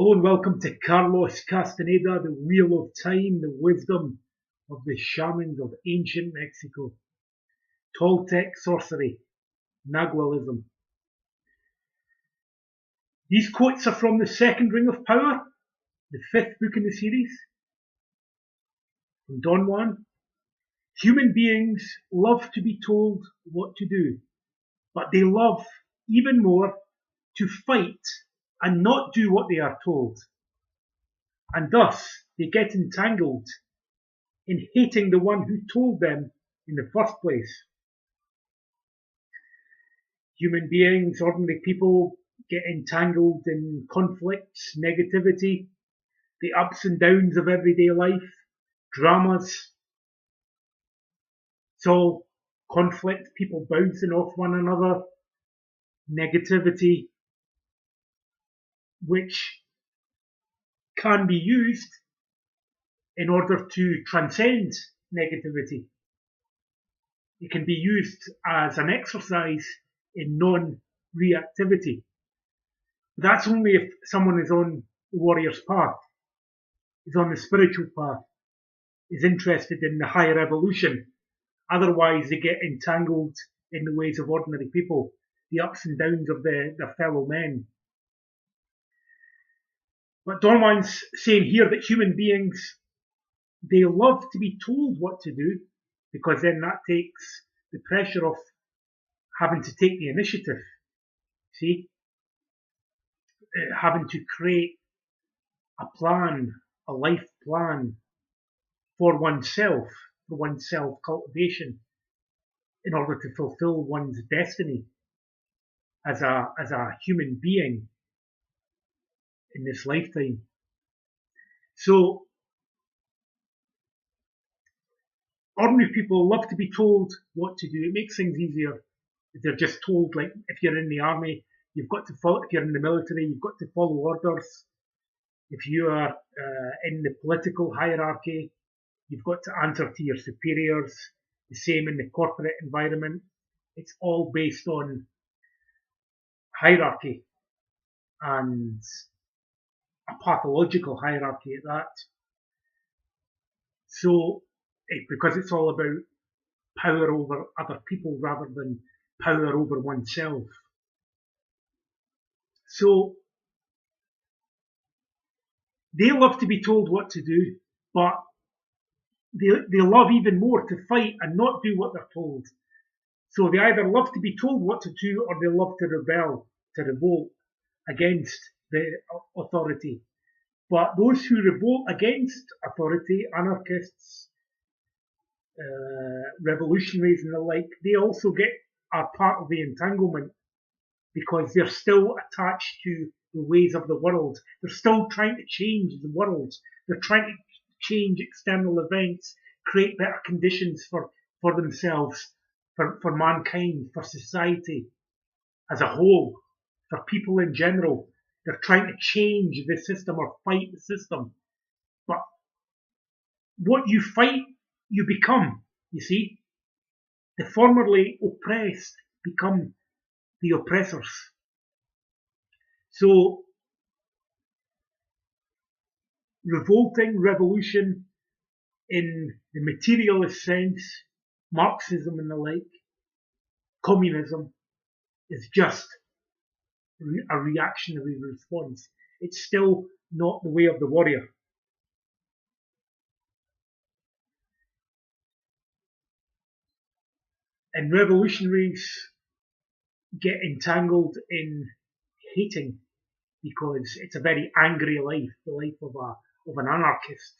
Hello and welcome to Carlos Castaneda, the Wheel of Time, the wisdom of the shamans of ancient Mexico. Toltec sorcery, Nagualism. These quotes are from the Second Ring of Power, the fifth book in the series, from Don Juan. Human beings love to be told what to do, but they love even more to fight and not do what they are told. And thus they get entangled in hating the one who told them in the first place. Human beings, ordinary people, get entangled in conflicts, negativity, the ups and downs of everyday life, dramas. It's all conflict, people bouncing off one another, negativity, which can be used in order to transcend negativity. It can be used as an exercise in non-reactivity. That's only if someone is on the warrior's path, is on the spiritual path, is interested in the higher evolution. Otherwise, they get entangled in the ways of ordinary people, the ups and downs of their fellow men. But Don Juan's saying here that human beings, they love to be told what to do, because then that takes the pressure off having to take the initiative. See? Having to create a plan, a life plan for oneself, for one's self-cultivation, in order to fulfill one's destiny as a human being in this lifetime. So, ordinary people love to be told what to do. It makes things easier if they're just told, like if you're in the army, you've got to follow, if you're in the military, you've got to follow orders. If you are in the political hierarchy, you've got to answer to your superiors. The same in the corporate environment. It's all based on hierarchy, and a pathological hierarchy at that. So, because it's all about power over other people rather than power over oneself. So, they love to be told what to do, but they love even more to fight and not do what they're told. So they either love to be told what to do, or they love to rebel, to revolt against the authority. But those who revolt against authority, anarchists, revolutionaries and the like, they also are part of the entanglement, because they're still attached to the ways of the world. They're still trying to change the world. They're trying to change external events, create better conditions for themselves, for mankind, for society as a whole, for people in general. They're trying to change the system or fight the system. But what you fight, you become, you see. The formerly oppressed become the oppressors. So, revolution in the materialist sense, Marxism and the like, communism, is just a reactionary response. It's still not the way of the warrior. And revolutionaries get entangled in hating, because it's a very angry life, the life of an anarchist.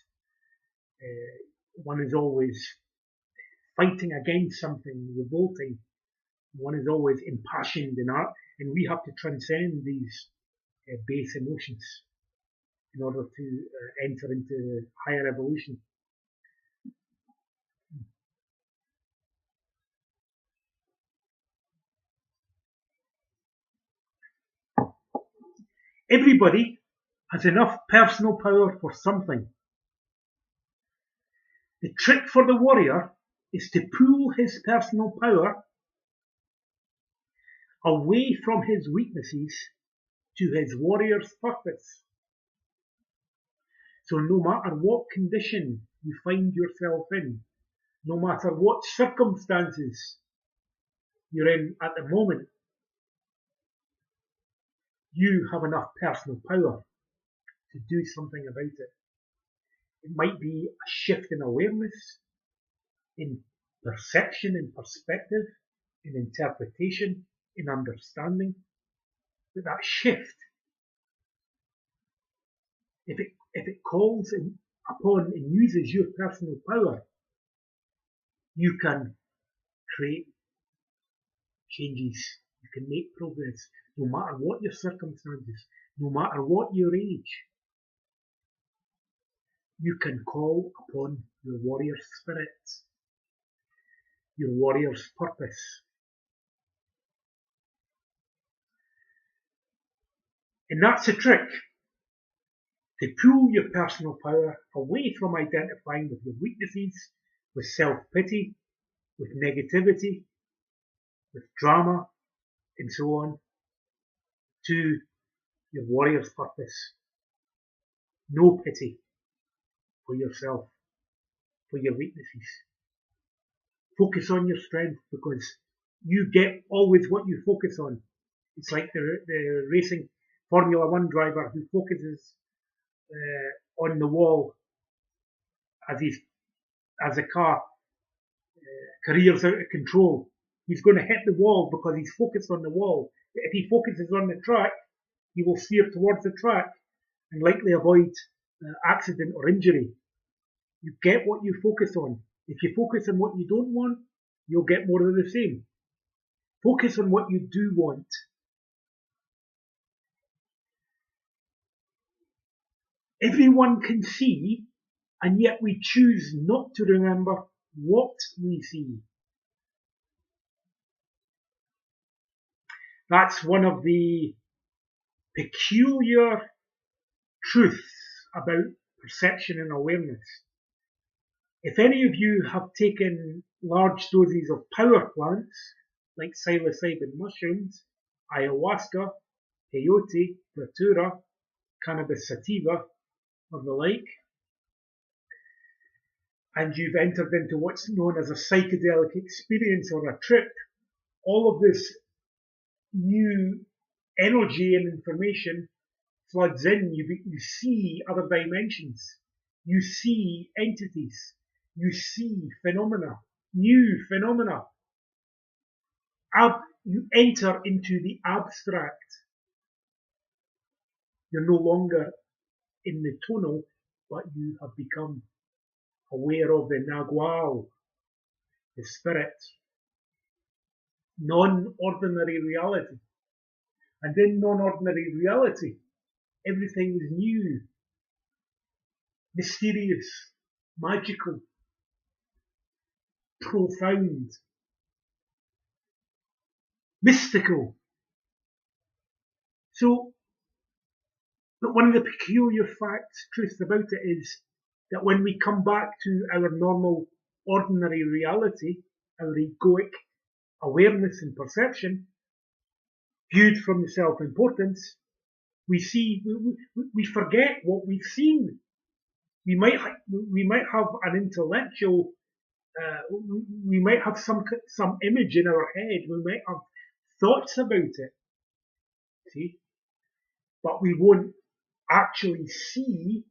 One is always fighting against something, revolting. One is always impassioned in art, and we have to transcend these base emotions in order to enter into higher evolution. Everybody has enough personal power for something. The trick for the warrior is to pool his personal power away from his weaknesses to his warrior's purpose. So no matter what condition you find yourself in, no matter what circumstances you're in at the moment, you have enough personal power to do something about it. It might be a shift in awareness, in perception, in perspective, in interpretation, in understanding. But that shift, if it calls upon and uses your personal power, you can create changes. You can make progress, no matter what your circumstances, no matter what your age. You can call upon your warrior spirit, your warrior's purpose. And that's a trick, to pull your personal power away from identifying with your weaknesses, with self-pity, with negativity, with drama, and so on, to your warrior's purpose. No pity for yourself, for your weaknesses. Focus on your strength, because you get always what you focus on. It's like the racing Formula One driver who focuses on the wall as the car careers out of control. He's going to hit the wall because he's focused on the wall. If he focuses on the track, he will steer towards the track and likely avoid accident or injury. You get what you focus on. If you focus on what you don't want, you'll get more of the same. Focus on what you do want. Everyone can see, and yet we choose not to remember what we see. That's one of the peculiar truths about perception and awareness. If any of you have taken large doses of power plants, like psilocybin mushrooms, ayahuasca, peyote, datura, cannabis sativa, or the like, and you've entered into what's known as a psychedelic experience or a trip, all of this new energy and information floods in. You see other dimensions. You see entities. You see phenomena, new phenomena. You enter into the abstract. You're no longer in the tonal, but you have become aware of the nagual, the spirit, non-ordinary reality. And in non-ordinary reality, everything is new, mysterious, magical, profound, mystical. So, but one of the peculiar truths about it is that when we come back to our normal, ordinary reality, our egoic awareness and perception, viewed from the self-importance, we forget what we've seen. We might have an intellectual, we might have some image in our head. We might have thoughts about it. See, but we won't actually see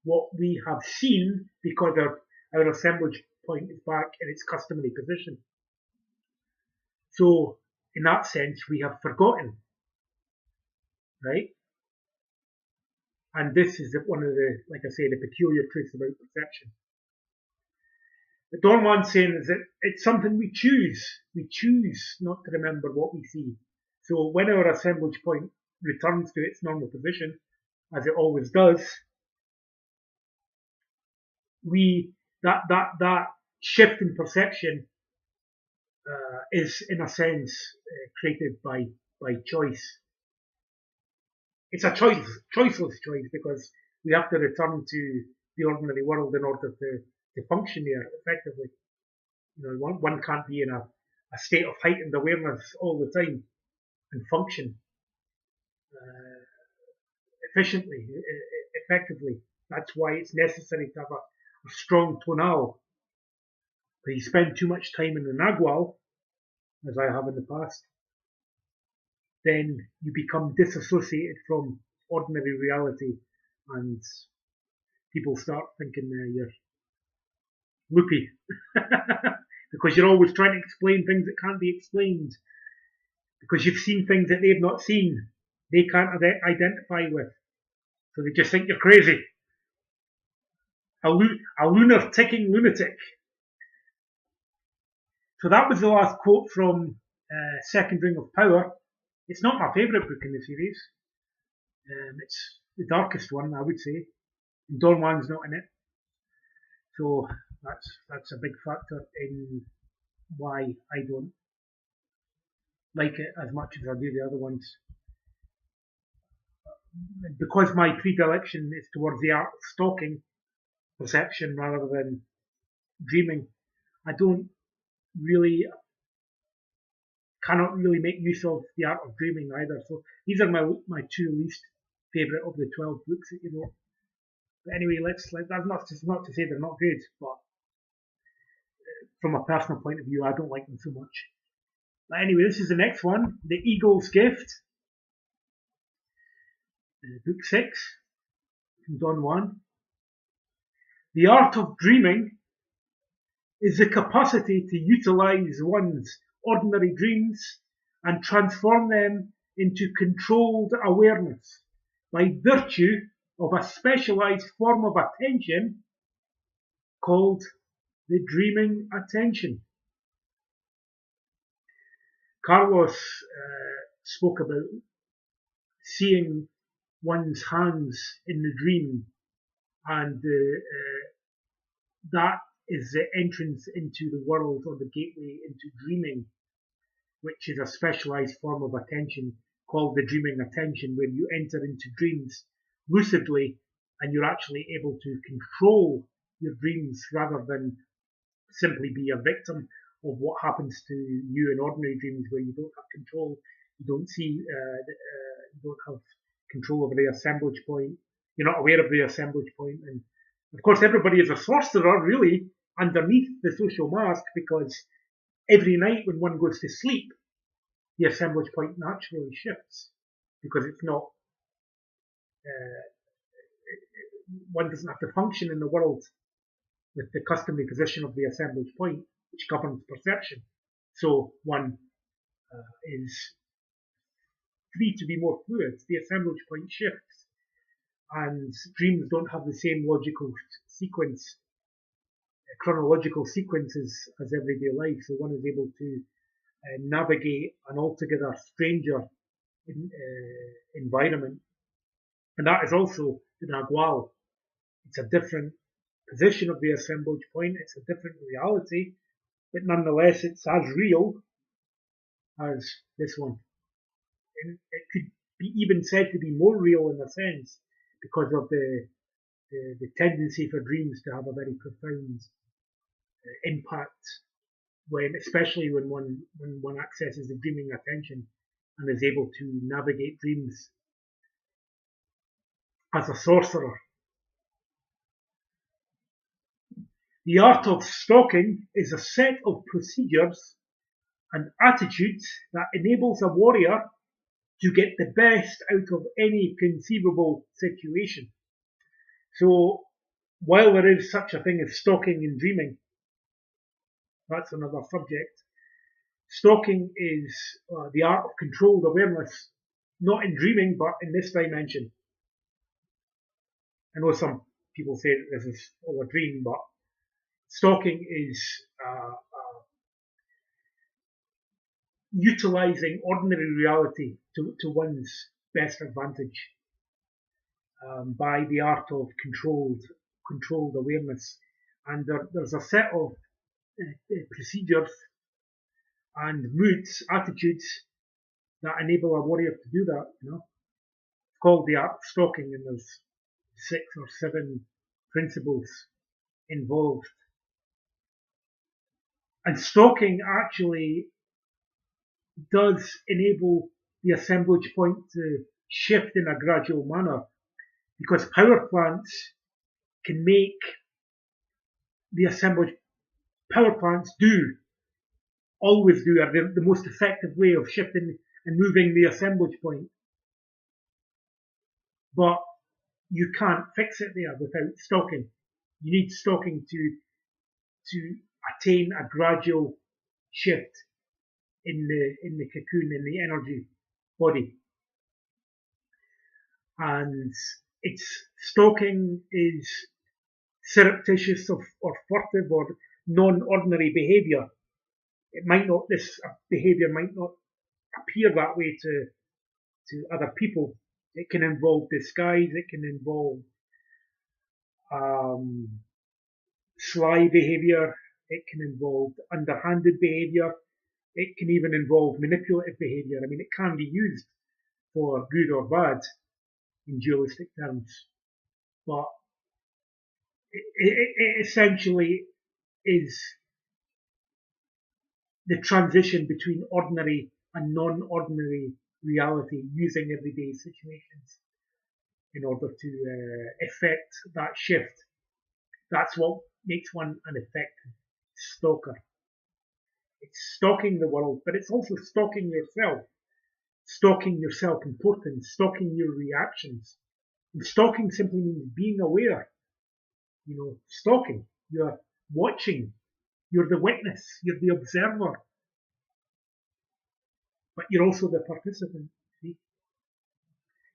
what we have seen because our assemblage point is back in its customary position. So, in that sense, we have forgotten, right? And this is one of the, like I say, the peculiar truths about perception. But Dorman's saying is that it's something we choose. We choose not to remember what we see. So when our assemblage point returns to its normal position, as it always does, that shift in perception is, in a sense, created by choice. It's a choiceless choice, because we have to return to the ordinary world in order to function there effectively. You know, one can't be in a state of heightened awareness all the time and function efficiently, effectively. That's why it's necessary to have a strong tonal. If you spend too much time in the Nagual, as I have in the past, then you become disassociated from ordinary reality, and people start thinking you're loopy because you're always trying to explain things that can't be explained because you've seen things that they've not seen, they can't identify with, so they just think you're crazy. A lunar ticking lunatic. So that was the last quote from Second Ring of Power. It's not my favourite book in the series. It's the darkest one, I would say. And Don Juan's not in it. So that's a big factor in why I don't like it as much as I do the other ones. Because my predilection is towards the art of stalking perception rather than dreaming, I cannot really make use of the art of dreaming either. So these are my two least favourite of the 12 books that you wrote. But anyway, that's not to say they're not good, but from a personal point of view, I don't like them so much. But anyway, this is the next one, The Eagle's Gift, book 6 from Don Juan. The art of dreaming is the capacity to utilize one's ordinary dreams and transform them into controlled awareness by virtue of a specialized form of attention called the dreaming attention. Carlos spoke about seeing one's hands in the dream, and that is the entrance into the world, or the gateway into dreaming, which is a specialized form of attention called the dreaming attention, where you enter into dreams lucidly and you're actually able to control your dreams rather than simply be a victim of what happens to you in ordinary dreams, where you don't have control, you don't see, you don't have control over the assemblage point, you're not aware of the assemblage point, and of course everybody is a sorcerer really underneath the social mask, because every night when one goes to sleep, the assemblage point naturally shifts, because it's not, one doesn't have to function in the world with the customary position of the assemblage point, which governs perception. So one is free to be more fluid. The assemblage point shifts, and dreams don't have the same logical sequence, chronological sequences as everyday life. So one is able to navigate an altogether stranger environment, and that is also the Nagual. It's a different position of the assemblage point, it's a different reality, but nonetheless it's as real as this one. And it could be even said to be more real in a sense, because of the tendency for dreams to have a very profound impact, especially when one accesses the dreaming attention and is able to navigate dreams as a sorcerer. The art of stalking is a set of procedures and attitudes that enables a warrior to get the best out of any conceivable situation. So while there is such a thing as stalking and dreaming, that's another subject. Stalking is the art of controlled awareness, not in dreaming, but in this dimension. I know some people say that this is all a dream, but stalking is utilizing ordinary reality to one's best advantage by the art of controlled awareness. And there's a set of procedures and moods, attitudes that enable a warrior to do that. It's called the art of stalking, and there's 6 or 7 principles involved. And stalking actually does enable the assemblage point to shift in a gradual manner. because power plants can make the assemblage. Power plants always are the most effective way of shifting and moving the assemblage point. But you can't fix it there without stocking. You need stocking to attain a gradual shift in the cocoon, in the energy body. And its stocking is surreptitious or furtive or non-ordinary behaviour. This behaviour might not appear that way to other people. It can involve disguise, it can involve sly behaviour, it can involve underhanded behaviour, it can even involve manipulative behaviour. I mean, it can be used for good or bad in dualistic terms, but it essentially is the transition between ordinary and non-ordinary reality using everyday situations in order to effect that shift. That's what makes one an effective stalker. It's stalking the world, but it's also stalking your self-importance, stalking your reactions. And stalking simply means being aware. Stalking. You're watching. You're the witness. You're the observer. But you're also the participant. See?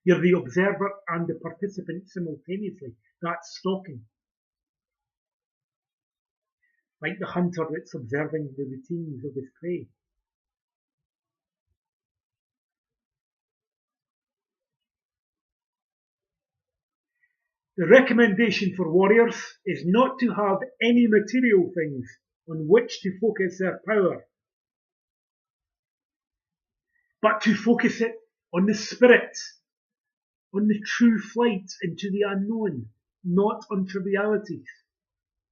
You're the observer and the participant simultaneously. That's stalking. Like the hunter that's observing the routines of his prey. The recommendation for warriors is not to have any material things on which to focus their power, but to focus it on the spirit, on the true flight into the unknown, not on trivialities.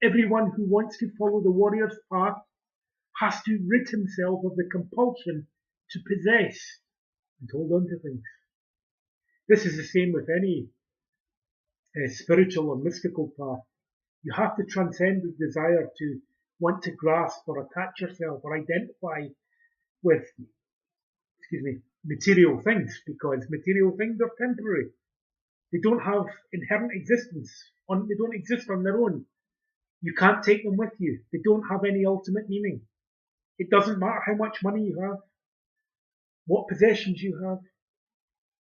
Everyone who wants to follow the warrior's path has to rid himself of the compulsion to possess and hold on to things. This is the same with any spiritual or mystical path. You have to transcend the desire to want to grasp or attach yourself or identify with, material things, because material things are temporary. They don't have inherent existence. They don't exist on their own. You can't take them with you. They don't have any ultimate meaning. It doesn't matter how much money you have, what possessions you have,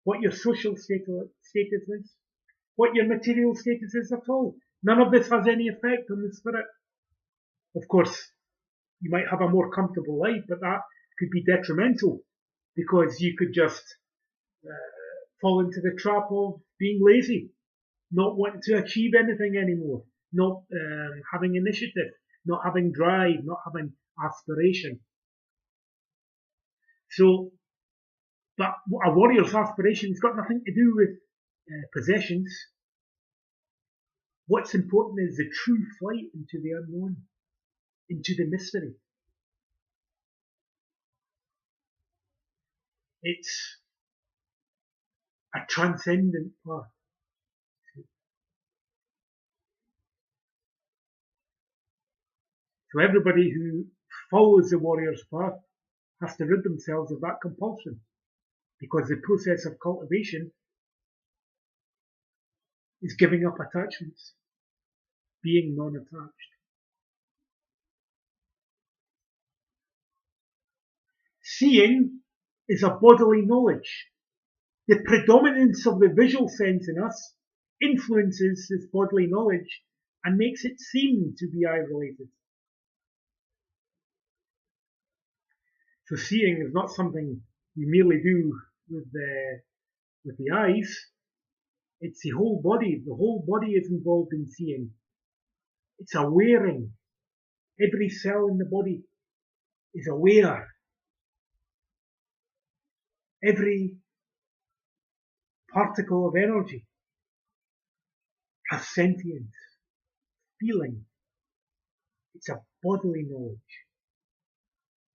what your social status is, what your material status is at all. None of this has any effect on the spirit. Of course, you might have a more comfortable life, but that could be detrimental because you could just fall into the trap of being lazy, not wanting to achieve anything anymore, not having initiative, not having drive, not having aspiration. So, but a warrior's aspiration has got nothing to do with possessions. What's important is the true flight into the unknown, into the mystery. It's a transcendent path. So everybody who follows the warrior's path has to rid themselves of that compulsion, because the process of cultivation is giving up attachments, being non-attached. Seeing is a bodily knowledge. The predominance of the visual sense in us influences this bodily knowledge and makes it seem to be eye-related. So seeing is not something we merely do with the eyes. It's the whole body. The whole body is involved in seeing. It's awareing. Every cell in the body is aware. Every particle of energy has sentience, feeling. It's a bodily knowledge.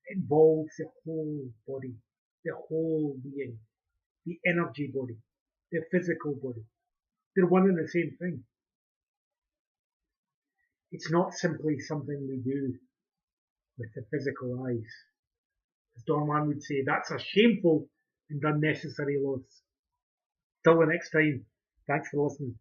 It involves the whole body, the whole being, the energy body, the physical body, They're one and the same thing. It's not simply something we do with the physical eyes. As Don Juan would say, that's a shameful and unnecessary loss. Till the next time, thanks for listening.